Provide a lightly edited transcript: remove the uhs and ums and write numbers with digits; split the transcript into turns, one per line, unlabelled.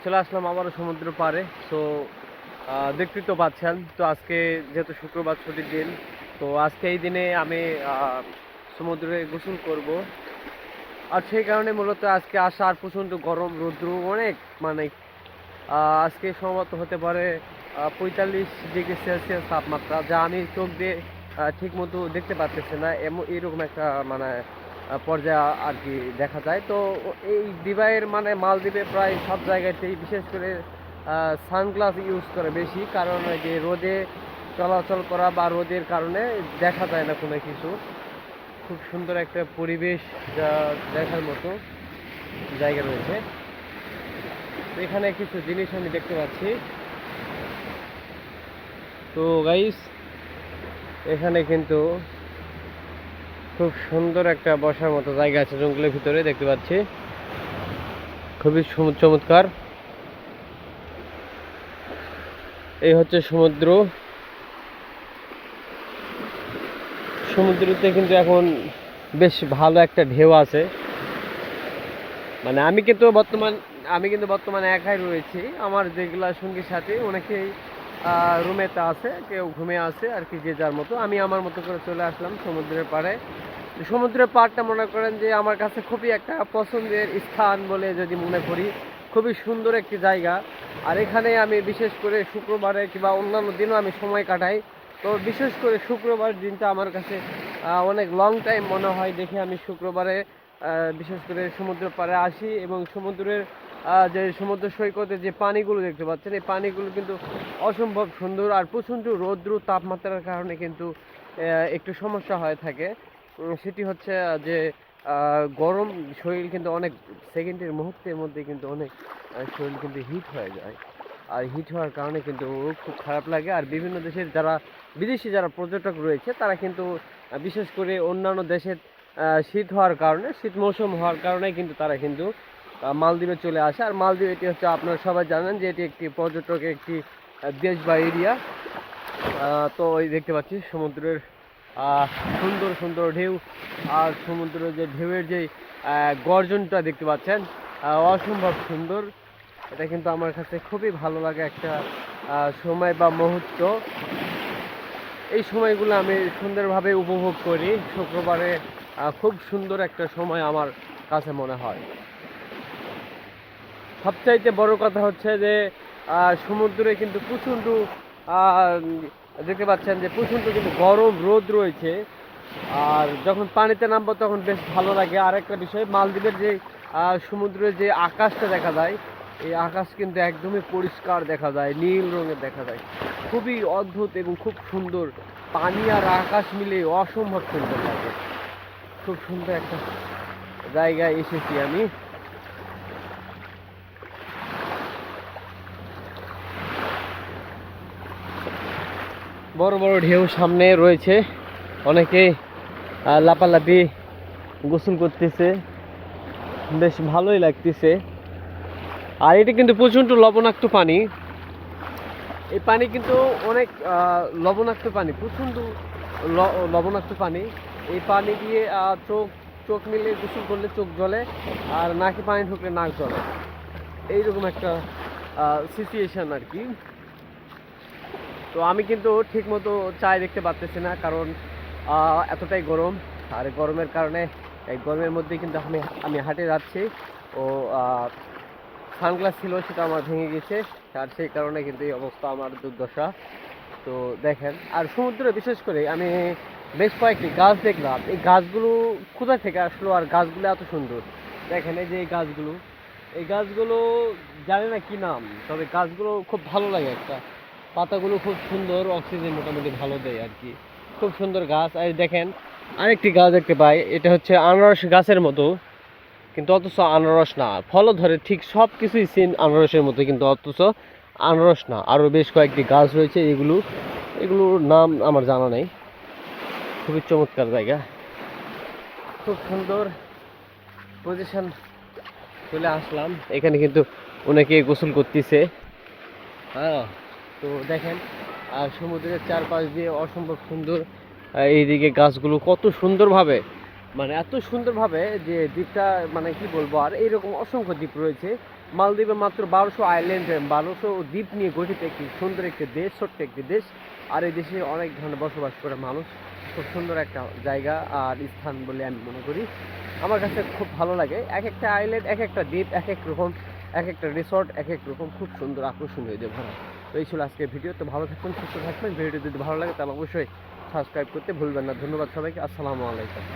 চলে আসলাম আবারও সমুদ্র পাড়ে। তো দেখতেই তো পাচ্ছেন, তো আজকে যেহেতু শুক্রবার ছুটির দিন, তো আজকে এই দিনে আমি সমুদ্রে গোসল করব। আর সেই কারণে মূলত আজকে আসা। আর প্রচণ্ড গরম, রৌদ্র অনেক, মানে আজকে সম্ভবত হতে পারে 45 ডিগ্রি সেলসিয়াস তাপমাত্রা, যা আমি চোখ দিয়ে ঠিক মতো দেখতে পাচ্ছি না, এরকম একটা মানে পর্যায়ে আর কি দেখা যায়। তো এই দ্বীপের মানে মালদ্বীপে প্রায় সব জায়গাতেই বিশেষ করে সানগ্লাস ইউজ করে বেশি, কারণ ওই যে রোদে চলাচল করা বা রোদের কারণে দেখা যায় না কোনো কিছু। খুব সুন্দর একটা পরিবেশ, যা দেখার মতো জায়গা রয়েছে। তো এখানে কিছু জিনিস আমি দেখতে পাচ্ছি। তো গাইস, এখানে কিন্তু খুব সুন্দর একটা বসার মতো জায়গা আছে জঙ্গলের ভিতরে, দেখতে পাচ্ছি। খুবই চমৎকার। এই হচ্ছে সমুদ্র। সমুদ্রতে কিন্তু এখন বেশ ভালো একটা ঢেউ আছে। মানে আমি কিন্তু বর্তমানে একাই রয়েছি। আমার যেগুলা সঙ্গীর সাথে অনেকেই রুমেতে আছে, কেউ ঘুমিয়ে আছে আর কি, যে যার মতো। আমি আমার মতো করে চলে আসলাম সমুদ্রের পাড়ে। সমুদ্রের পাড়টা মনে করেন যে আমার কাছে খুবই একটা পছন্দের স্থান বলে যদি মনে করি। খুবই সুন্দর একটি জায়গা। আর এখানে আমি বিশেষ করে শুক্রবারে কিংবা অন্যান্য দিনও আমি সময় কাটাই। তো বিশেষ করে শুক্রবার দিনটা আমার কাছে অনেক লং টাইম মনে হয়, দেখে আমি শুক্রবারে বিশেষ করে সমুদ্র পাড়ে আসি। এবং সমুদ্রের যে সমুদ্র সৈকতে যে পানিগুলো দেখতে পাচ্ছেন, এই পানিগুলো কিন্তু অসম্ভব সুন্দর। আর প্রচণ্ড রৌদ্র তাপমাত্রার কারণে কিন্তু একটু সমস্যা হয়ে থাকে। সেটি হচ্ছে যে গরম শরীর কিন্তু অনেক সেকেন্ডের মুহূর্তের মধ্যে কিন্তু অনেক শরীর কিন্তু হিট হয়ে যায়। আর হিট হওয়ার কারণে কিন্তু খুব খারাপ লাগে। আর বিভিন্ন দেশের যারা বিদেশি যারা পর্যটক রয়েছে, তারা কিন্তু বিশেষ করে অন্যান্য দেশের শীত হওয়ার কারণে, শীত মৌসুম হওয়ার কারণে কিন্তু তারা কিন্তু মালদ্বীপে চলে আসে। আর মালদ্বীপ এটি হচ্ছে, আপনারা সবাই জানেন যে এটি একটি পর্যটকের একটি দেশ বা এরিয়া। তো এই দেখতে পাচ্ছি সমুদ্রের সুন্দর সুন্দর ঢেউ। আর সমুদ্রের যে ঢেউয়ের যে গর্জনটা দেখতে পাচ্ছেন, অসম্ভব সুন্দর। এটা কিন্তু আমার কাছে খুবই ভালো লাগে একটা সময় বা মুহূর্ত। এই সময়গুলো আমি সুন্দরভাবে উপভোগ করি। শুক্রবারে খুব সুন্দর একটা সময় আমার কাছে মনে হয়। সবচাইতে বড় কথা হচ্ছে যে সমুদ্রে কিন্তু প্রচণ্ড দেখতে পাচ্ছেন যে প্রচণ্ড কিন্তু গরম রোদ রয়েছে। আর যখন পানিতে নামবো তখন বেশ ভালো লাগে। আর একটা বিষয়, মালদ্বীপের যে সমুদ্রের যে আকাশটা দেখা যায়, এই আকাশ কিন্তু একদমই পরিষ্কার দেখা যায়, নীল রঙের দেখা যায়। খুবই অদ্ভুত এবং খুব সুন্দর। পানি আর আকাশ মিলে অসম্ভব সুন্দর লাগে। খুব সুন্দর একটা জায়গায় এসেছি আমি। বড় বড় ঢেউ সামনে রয়েছে, অনেকে লাপালাপি গোসল করতেছে, বেশ ভালোই লাগতেছে। আর এটা কিন্তু প্রচণ্ড লবণাক্ত পানি। এই পানি কিন্তু অনেক লবণাক্ত পানি, প্রচণ্ড লবণাক্ত পানি। এই পানি দিয়ে চোখ চোখ মিলে গোসল করলে চোখ জ্বলে, আর নাকে পানি ঢুকলে নাক জ্বলে। এইরকম একটা সিচুয়েশন আর কি। তো আমি কিন্তু ঠিক মতো চাই দেখতে পাচ্তেছি না, কারণ এতটাই গরম। আর গরমের কারণে এই গরমের মধ্যে কিন্তু আমি হাঁটে যাচ্ছি। ও সানগ্লাস ছিল, সেটা আমার ভেঙে গেছে। আর সেই কারণে কিন্তু এই অবস্থা, আমার দুর্দশা। তো দেখেন, আর সমুদ্রে বিশেষ করে আমি বেশ কয়েকটি গাছ দেখলাম। এই গাছগুলো কোথা থেকে আসলো, আর গাছগুলো এত সুন্দর। দেখেন এই যে এই গাছগুলো জানি না কি নাম, তবে গাছগুলো খুব ভালো লাগে। একটা পাতাগুলো খুব সুন্দর, অক্সিজেন মোটামুটি ভালো দেয় আর কি। খুব সুন্দর গাছ। আর দেখেন আরেকটি গাছ দেখতে পাই, এটা হচ্ছে আনারস গাছের মতো, কিন্তু অথচ আনারস না। ফলও ধরে ঠিক সব কিছুই সেম আনারসের মতো, কিন্তু অথচ আনারস না। আরও বেশ কয়েকটি গাছ রয়েছে, এগুলোর নাম আমার জানা নেই। খুবই চমৎকার জায়গা, খুব সুন্দর পজিশন। চলে আসলাম এখানে, কিন্তু অনেকে গোসল করতেছে। হ্যাঁ, তো দেখেন আর সমুদ্রের চারপাশ দিয়ে অসম্ভব সুন্দর। এইদিকে গাছগুলো কত সুন্দরভাবে, মানে এত সুন্দরভাবে যে দ্বীপটা, মানে কি বলবো। আর এইরকম অসংখ্য দ্বীপ রয়েছে, মালদ্বীপে মাত্র 1200 আইল্যান্ড 1200 দ্বীপ নিয়ে গঠিত একটি সুন্দর একটি দেশ, ছোট্ট একটি দেশ। আর এই দেশে অনেক ধরনের বসবাস করে মানুষ। খুব সুন্দর একটা জায়গা আর স্থান বলে আমি মনে করি। আমার কাছে খুব ভালো লাগে। এক একটা আইল্যান্ড, এক একটা দ্বীপ, এক এক রকম, এক একটা রিসর্ট এক এক রকম খুব সুন্দর আকর্ষণীয় দিয়ে ভরা। তো এই ছিল আজকের ভিডিও। তো ভালো থাকবেন, সুস্থ থাকবেন। ভিডিওটি যদি ভালো লাগে তাহলে অবশ্যই সাবস্ক্রাইব করতে ভুলবেন না। ধন্যবাদ সবাইকে। আসসালামু আলাইকুম।